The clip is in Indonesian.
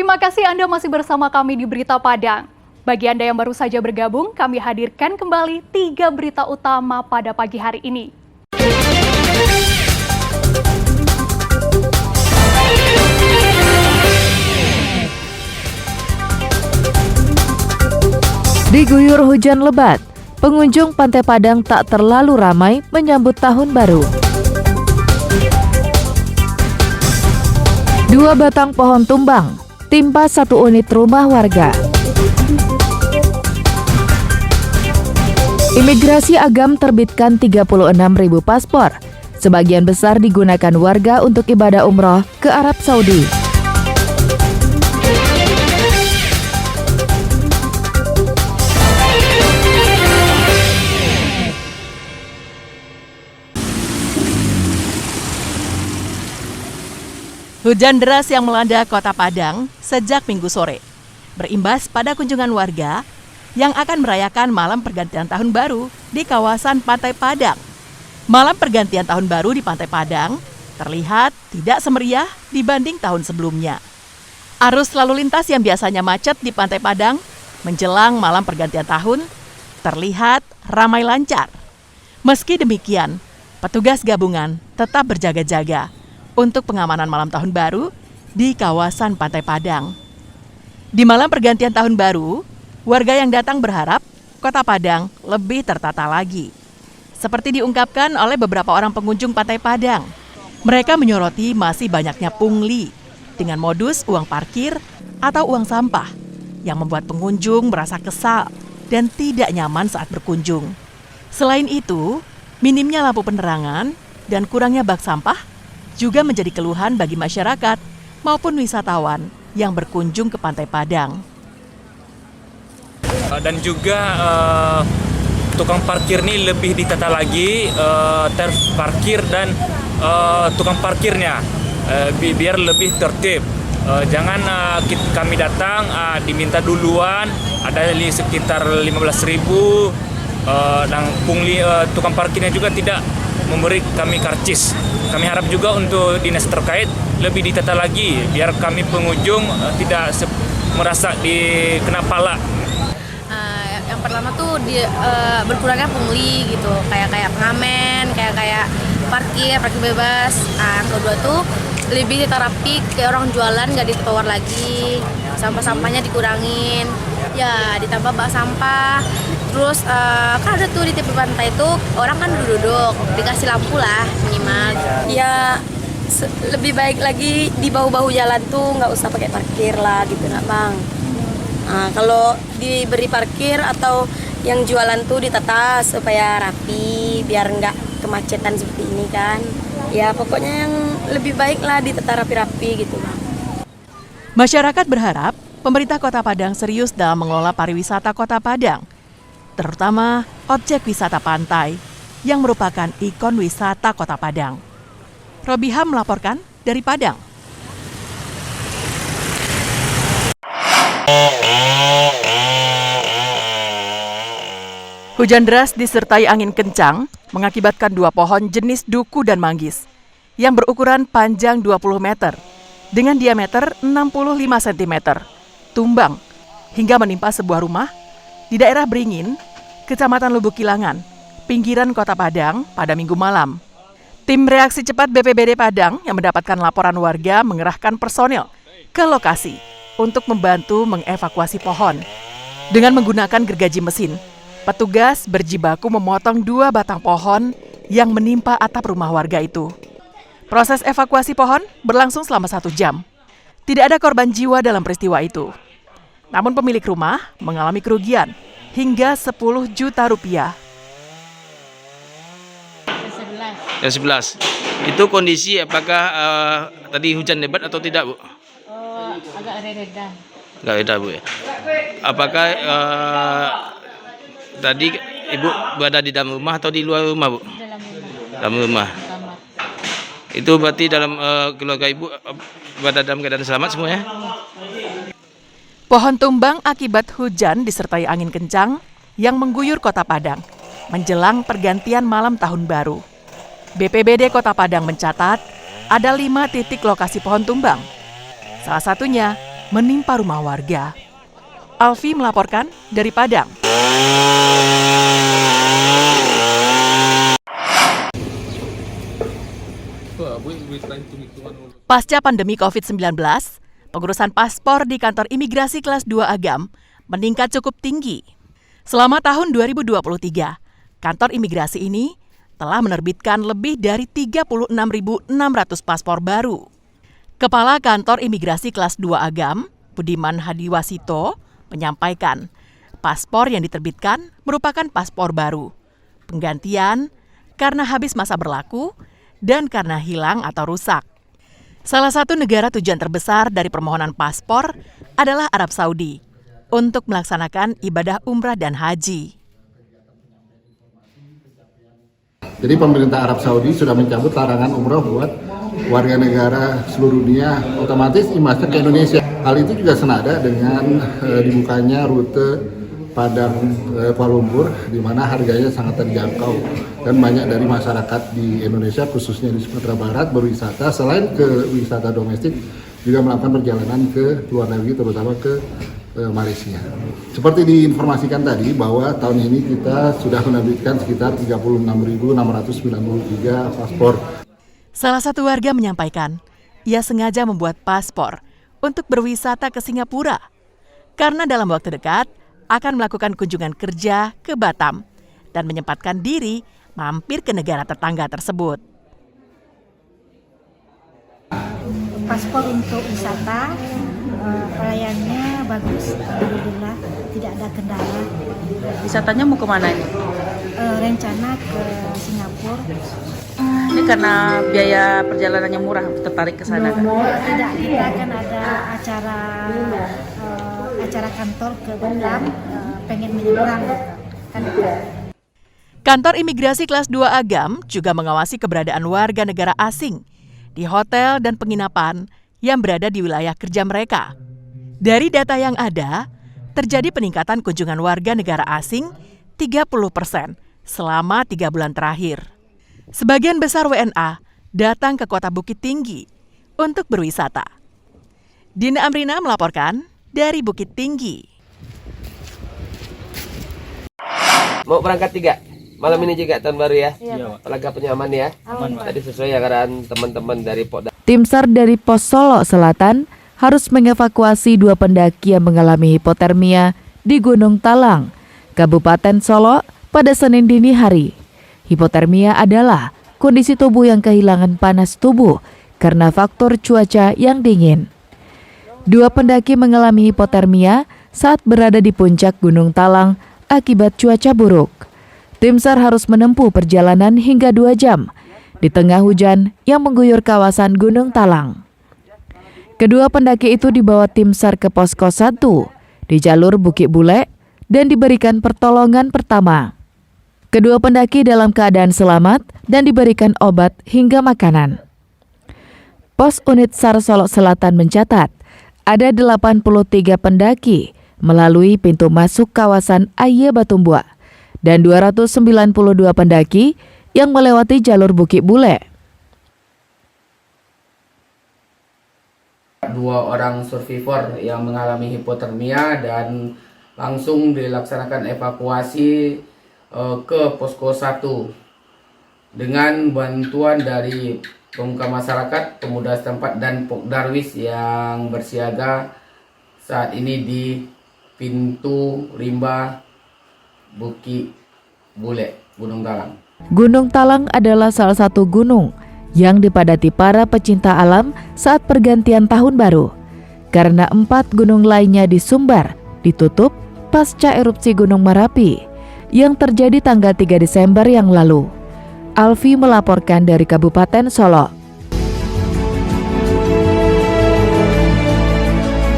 Terima kasih Anda masih bersama kami di Berita Padang. Bagi Anda yang baru saja bergabung, kami hadirkan kembali 3 berita utama pada pagi hari ini. Diguyur hujan lebat, pengunjung Pantai Padang tak terlalu ramai menyambut tahun baru. 2 batang pohon tumbang, timpa 1 unit rumah warga. Imigrasi Agam terbitkan 36.000 paspor. Sebagian besar digunakan warga untuk ibadah umroh ke Arab Saudi. Hujan deras yang melanda Kota Padang sejak Minggu sore berimbas pada kunjungan warga yang akan merayakan malam pergantian tahun baru di kawasan Pantai Padang. Malam pergantian tahun baru di Pantai Padang terlihat tidak semeriah dibanding tahun sebelumnya. Arus lalu lintas yang biasanya macet di Pantai Padang menjelang malam pergantian tahun terlihat ramai lancar. Meski demikian, petugas gabungan tetap berjaga-jaga untuk pengamanan malam tahun baru di kawasan Pantai Padang. Di malam pergantian tahun baru, warga yang datang berharap Kota Padang lebih tertata lagi. Seperti diungkapkan oleh beberapa orang pengunjung Pantai Padang, mereka menyoroti masih banyaknya pungli dengan modus uang parkir atau uang sampah yang membuat pengunjung merasa kesal dan tidak nyaman saat berkunjung. Selain itu, minimnya lampu penerangan dan kurangnya bak sampah juga menjadi keluhan bagi masyarakat maupun wisatawan yang berkunjung ke Pantai Padang. Dan juga tukang parkir ini lebih ditata lagi, tarif parkir dan tukang parkirnya biar lebih tertib. Jangan kami datang diminta duluan, ada sekitar 15.000 dan pungli tukang parkirnya juga tidak memberi kami karcis. Kami harap juga untuk dinas terkait lebih ditata lagi biar kami pengunjung tidak merasa dikena pala. Yang pertama tuh berkurangnya pungli gitu, kayak pengamen, kayak parkir bebas. Yang kedua tuh lebih diterapi kayak orang jualan nggak ditawar lagi, sampah-sampahnya dikurangin, ya ditambah bak sampah. Terus kan ada tuh di tepi pantai itu orang kan duduk, dikasih lampu lah minimal. Ya lebih baik lagi di bahu-bahu jalan tuh nggak usah pakai parkir lah gitu nak bang. Nah, kalau diberi parkir atau yang jualan tuh ditata supaya rapi biar nggak kemacetan seperti ini kan. Ya pokoknya yang lebih baik lah ditata rapi-rapi gitu bang. Masyarakat berharap pemerintah Kota Padang serius dalam mengelola pariwisata Kota Padang, terutama objek wisata pantai yang merupakan ikon wisata Kota Padang. Robiham melaporkan dari Padang. Hujan deras disertai angin kencang mengakibatkan 2 pohon jenis duku dan manggis yang berukuran panjang 20 meter dengan diameter 65 cm tumbang hingga menimpa sebuah rumah di daerah Beringin, Kecamatan Lubuk Kilangan, pinggiran Kota Padang pada Minggu malam. Tim reaksi cepat BPBD Padang yang mendapatkan laporan warga mengerahkan personil ke lokasi untuk membantu mengevakuasi pohon. Dengan menggunakan gergaji mesin, petugas berjibaku memotong 2 batang pohon yang menimpa atap rumah warga itu. Proses evakuasi pohon berlangsung selama 1 jam. Tidak ada korban jiwa dalam peristiwa itu. Namun pemilik rumah mengalami kerugian hingga 10 juta rupiah. Yang 11. Itu kondisi apakah tadi hujan lebat atau tidak, Bu? Agak reda. Enggak reda, Bu ya. Apakah tadi Ibu berada di dalam rumah atau di luar rumah, Bu? Dalam rumah. Itu berarti dalam keluarga Ibu berada dalam keadaan selamat semua ya? Pohon tumbang akibat hujan disertai angin kencang yang mengguyur Kota Padang menjelang pergantian malam tahun baru. BPBD Kota Padang mencatat ada 5 titik lokasi pohon tumbang. Salah satunya menimpa rumah warga. Alfi melaporkan dari Padang. Pasca pandemi COVID-19, pengurusan paspor di kantor imigrasi kelas 2 Agam meningkat cukup tinggi. Selama tahun 2023, kantor imigrasi ini telah menerbitkan lebih dari 36.600 paspor baru. Kepala Kantor Imigrasi Kelas 2 Agam, Budiman Hadiwasito, menyampaikan paspor yang diterbitkan merupakan paspor baru, penggantian karena habis masa berlaku dan karena hilang atau rusak. Salah satu negara tujuan terbesar dari permohonan paspor adalah Arab Saudi untuk melaksanakan ibadah umrah dan haji. Jadi pemerintah Arab Saudi sudah mencabut larangan umrah buat warga negara seluruh dunia, otomatis imbasnya ke Indonesia. Hal itu juga senada dengan dibukanya rute Padang Kuala Lumpur, di mana harganya sangat terjangkau dan banyak dari masyarakat di Indonesia, khususnya di Sumatera Barat, berwisata selain ke wisata domestik juga melakukan perjalanan ke luar negeri, terutama ke Malaysia. Seperti diinformasikan tadi bahwa tahun ini kita sudah menerbitkan sekitar 36.693 paspor. Salah satu warga menyampaikan, ia sengaja membuat paspor untuk berwisata ke Singapura karena dalam waktu dekat akan melakukan kunjungan kerja ke Batam dan menyempatkan diri mampir ke negara tetangga tersebut. Paspor untuk wisata, pelayanannya bagus, alhamdulillah, tidak ada kendala. Wisatanya mau kemana ini? Rencana ke Singapura. Ini karena biaya perjalanannya murah, tertarik ke sana kan? Tidak, kita akan ada acara kantor ke Batam, pengen menyeberang kan. Kantor Imigrasi Kelas 2 Agam juga mengawasi keberadaan warga negara asing di hotel dan penginapan yang berada di wilayah kerja mereka. Dari data yang ada, terjadi peningkatan kunjungan warga negara asing 30% selama 3 bulan terakhir. Sebagian besar WNA datang ke kota Bukit Tinggi untuk berwisata. Dina Amrina melaporkan dari Bukit Tinggi. Mau berangkat 3 malam ini juga tahun baru ya? Iya, Pak. Perlengkapannya aman ya? Aman, Pak. Tadi sesuai anggaran teman-teman dari Pokda. Tim SAR dari Pos Solo Selatan harus mengevakuasi 2 pendaki yang mengalami hipotermia di Gunung Talang, Kabupaten Solo pada Senin dini hari. Hipotermia adalah kondisi tubuh yang kehilangan panas tubuh karena faktor cuaca yang dingin. 2 pendaki mengalami hipotermia saat berada di puncak Gunung Talang akibat cuaca buruk. Tim SAR harus menempuh perjalanan hingga 2 jam di tengah hujan yang mengguyur kawasan Gunung Talang. Kedua pendaki itu dibawa tim SAR ke Posko 1 di jalur Bukit Bule dan diberikan pertolongan pertama. Kedua pendaki dalam keadaan selamat dan diberikan obat hingga makanan. Pos Unit SAR Solo Selatan mencatat ada 83 pendaki melalui pintu masuk kawasan Aye Batumbua dan 292 pendaki yang melewati jalur Bukit Bule. 2 orang survivor yang mengalami hipotermia dan langsung dilaksanakan evakuasi ke Posko 1 dengan bantuan dari pemuka masyarakat, pemuda setempat dan Pokdarwis yang bersiaga saat ini di pintu rimba Bukit Bule, Gunung Talang. Gunung Talang adalah salah satu gunung yang dipadati para pecinta alam saat pergantian tahun baru, karena 4 gunung lainnya di Sumbar ditutup pasca erupsi Gunung Merapi yang terjadi tanggal 3 Desember yang lalu. Alfi melaporkan dari Kabupaten Solo.